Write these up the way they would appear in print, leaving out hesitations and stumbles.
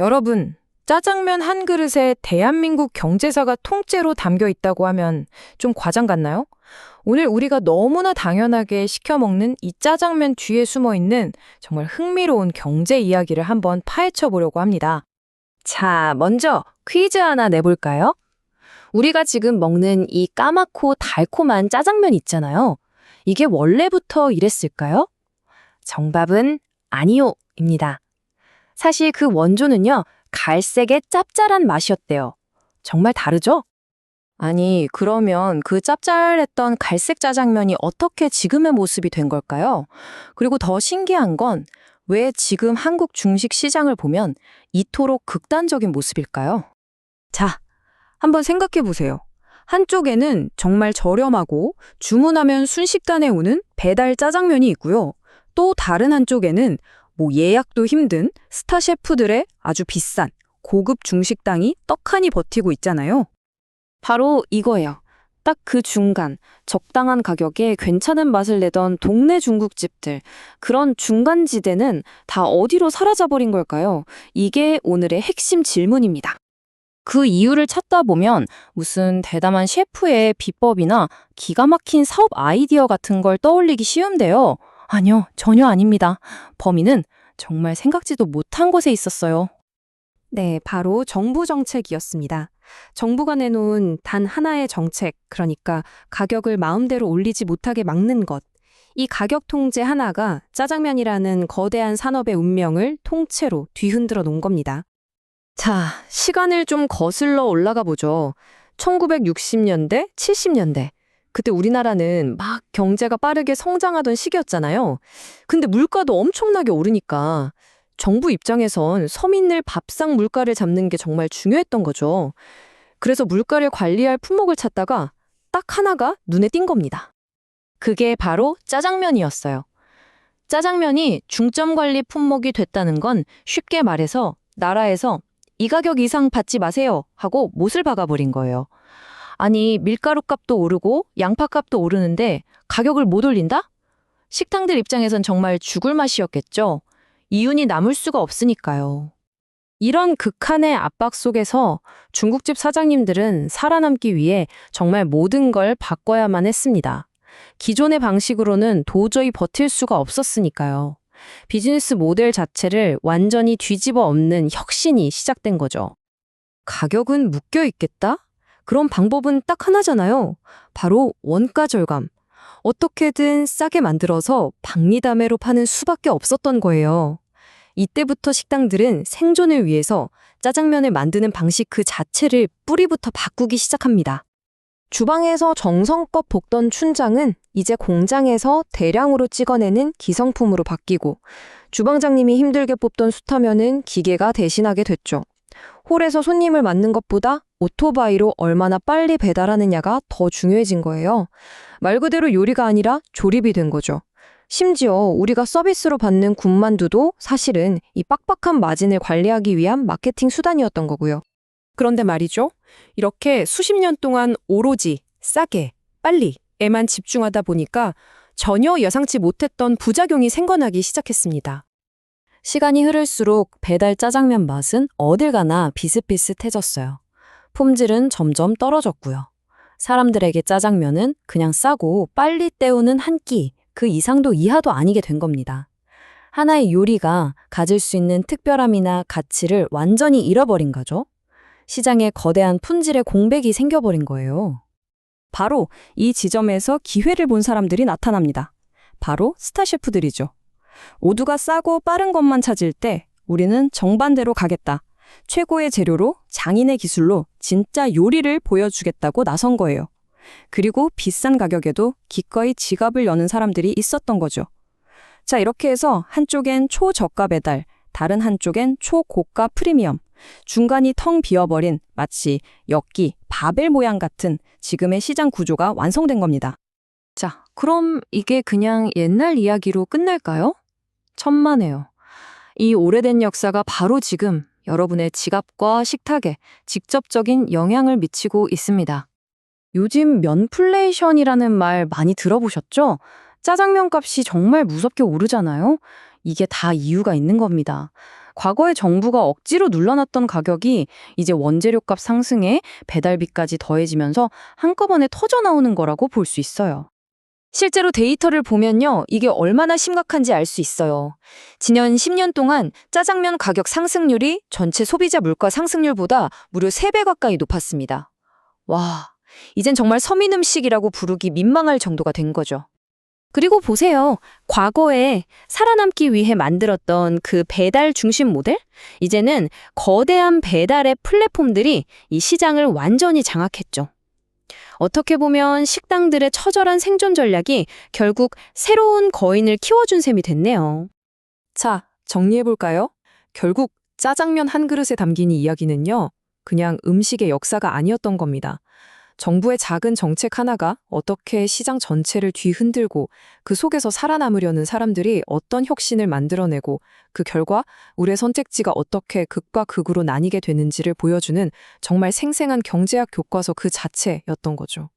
여러분, 짜장면 한 그릇에 대한민국 경제사가 통째로 담겨 있다고 하면 좀 과장 같나요? 오늘 우리가 너무나 당연하게 시켜 먹는 이 짜장면 뒤에 숨어 있는 정말 흥미로운 경제 이야기를 한번 파헤쳐 보려고 합니다. 자, 먼저 퀴즈 하나 내볼까요? 우리가 지금 먹는 이 까맣고 달콤한 짜장면 있잖아요. 이게 원래부터 이랬을까요? 정답은 아니요입니다. 사실 그 원조는요, 갈색의 짭짤한 맛이었대요. 정말 다르죠? 아니, 그러면 그 짭짤했던 갈색 짜장면이 어떻게 지금의 모습이 된 걸까요? 그리고 더 신기한 건 왜 지금 한국 중식 시장을 보면 이토록 극단적인 모습일까요? 자, 한번 생각해 보세요. 한쪽에는 정말 저렴하고 주문하면 순식간에 오는 배달 짜장면이 있고요. 또 다른 한쪽에는 예약도 힘든 스타 셰프들의 아주 비싼 고급 중식당이 떡하니 버티고 있잖아요. 바로 이거예요. 딱 그 중간, 적당한 가격에 괜찮은 맛을 내던 동네 중국집들, 그런 중간지대는 다 어디로 사라져버린 걸까요? 이게 오늘의 핵심 질문입니다. 그 이유를 찾다 보면 무슨 대담한 셰프의 비법이나 기가 막힌 사업 아이디어 같은 걸 떠올리기 쉬운데요. 아니요, 전혀 아닙니다. 범인은 정말 생각지도 못한 곳에 있었어요. 네, 바로 정부 정책이었습니다. 정부가 내놓은 단 하나의 정책, 그러니까 가격을 마음대로 올리지 못하게 막는 것. 이 가격 통제 하나가 짜장면이라는 거대한 산업의 운명을 통째로 뒤흔들어 놓은 겁니다. 자, 시간을 좀 거슬러 올라가 보죠. 1960년대, 70년대. 그때 우리나라는 막 경제가 빠르게 성장하던 시기였잖아요. 근데 물가도 엄청나게 오르니까 정부 입장에선 서민들 밥상 물가를 잡는 게 정말 중요했던 거죠. 그래서 물가를 관리할 품목을 찾다가 딱 하나가 눈에 띈 겁니다. 그게 바로 짜장면이었어요. 짜장면이 중점 관리 품목이 됐다는 건 쉽게 말해서 나라에서 이 가격 이상 받지 마세요 하고 못을 박아버린 거예요. 아니, 밀가루 값도 오르고 양파 값도 오르는데 가격을 못 올린다? 식당들 입장에선 정말 죽을 맛이었겠죠. 이윤이 남을 수가 없으니까요. 이런 극한의 압박 속에서 중국집 사장님들은 살아남기 위해 정말 모든 걸 바꿔야만 했습니다. 기존의 방식으로는 도저히 버틸 수가 없었으니까요. 비즈니스 모델 자체를 완전히 뒤집어 엎는 혁신이 시작된 거죠. 가격은 묶여 있겠다? 그런 방법은 딱 하나잖아요. 바로 원가 절감. 어떻게든 싸게 만들어서 박리담회로 파는 수밖에 없었던 거예요. 이때부터 식당들은 생존을 위해서 짜장면을 만드는 방식 그 자체를 뿌리부터 바꾸기 시작합니다. 주방에서 정성껏 볶던 춘장은 이제 공장에서 대량으로 찍어내는 기성품으로 바뀌고, 주방장님이 힘들게 뽑던 수타면은 기계가 대신하게 됐죠. 홀에서 손님을 맞는 것보다 오토바이로 얼마나 빨리 배달하느냐가 더 중요해진 거예요. 말 그대로 요리가 아니라 조립이 된 거죠. 심지어 우리가 서비스로 받는 군만두도 사실은 이 빡빡한 마진을 관리하기 위한 마케팅 수단이었던 거고요. 그런데 말이죠. 이렇게 수십 년 동안 오로지 싸게, 빨리에만 집중하다 보니까 전혀 예상치 못했던 부작용이 생겨나기 시작했습니다. 시간이 흐를수록 배달 짜장면 맛은 어딜 가나 비슷비슷해졌어요. 품질은 점점 떨어졌고요. 사람들에게 짜장면은 그냥 싸고 빨리 때우는 한 끼, 그 이상도 이하도 아니게 된 겁니다. 하나의 요리가 가질 수 있는 특별함이나 가치를 완전히 잃어버린 거죠. 시장에 거대한 품질의 공백이 생겨버린 거예요. 바로 이 지점에서 기회를 본 사람들이 나타납니다. 바로 스타 셰프들이죠. 모두가 싸고 빠른 것만 찾을 때 우리는 정반대로 가겠다. 최고의 재료로 장인의 기술로 진짜 요리를 보여주겠다고 나선 거예요. 그리고 비싼 가격에도 기꺼이 지갑을 여는 사람들이 있었던 거죠. 자, 이렇게 해서 한쪽엔 초저가 배달, 다른 한쪽엔 초고가 프리미엄, 중간이 텅 비어버린 마치 엽기, 바벨 모양 같은 지금의 시장 구조가 완성된 겁니다. 자, 그럼 이게 그냥 옛날 이야기로 끝날까요? 천만에요. 이 오래된 역사가 바로 지금 여러분의 지갑과 식탁에 직접적인 영향을 미치고 있습니다. 요즘 면플레이션이라는 말 많이 들어보셨죠? 짜장면 값이 정말 무섭게 오르잖아요. 이게 다 이유가 있는 겁니다. 과거에 정부가 억지로 눌러놨던 가격이 이제 원재료값 상승에 배달비까지 더해지면서 한꺼번에 터져나오는 거라고 볼 수 있어요. 실제로 데이터를 보면요, 이게 얼마나 심각한지 알 수 있어요. 지난 10년 동안 짜장면 가격 상승률이 전체 소비자 물가 상승률보다 무려 3배 가까이 높았습니다. 와, 이젠 정말 서민 음식이라고 부르기 민망할 정도가 된 거죠. 그리고 보세요. 과거에 살아남기 위해 만들었던 그 배달 중심 모델? 이제는 거대한 배달의 플랫폼들이 이 시장을 완전히 장악했죠. 어떻게 보면 식당들의 처절한 생존 전략이 결국 새로운 거인을 키워준 셈이 됐네요. 자, 정리해볼까요? 결국 짜장면 한 그릇에 담긴 이 이야기는요, 그냥 음식의 역사가 아니었던 겁니다. 정부의 작은 정책 하나가 어떻게 시장 전체를 뒤흔들고 그 속에서 살아남으려는 사람들이 어떤 혁신을 만들어내고 그 결과 우리의 선택지가 어떻게 극과 극으로 나뉘게 되는지를 보여주는 정말 생생한 경제학 교과서 그 자체였던 거죠.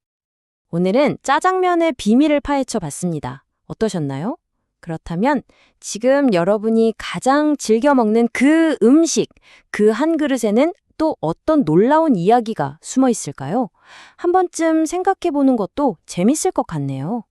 오늘은 짜장면의 비밀을 파헤쳐 봤습니다. 어떠셨나요? 그렇다면 지금 여러분이 가장 즐겨 먹는 그 음식, 그 한 그릇에는 또 어떤 놀라운 이야기가 숨어 있을까요? 한 번쯤 생각해 보는 것도 재밌을 것 같네요.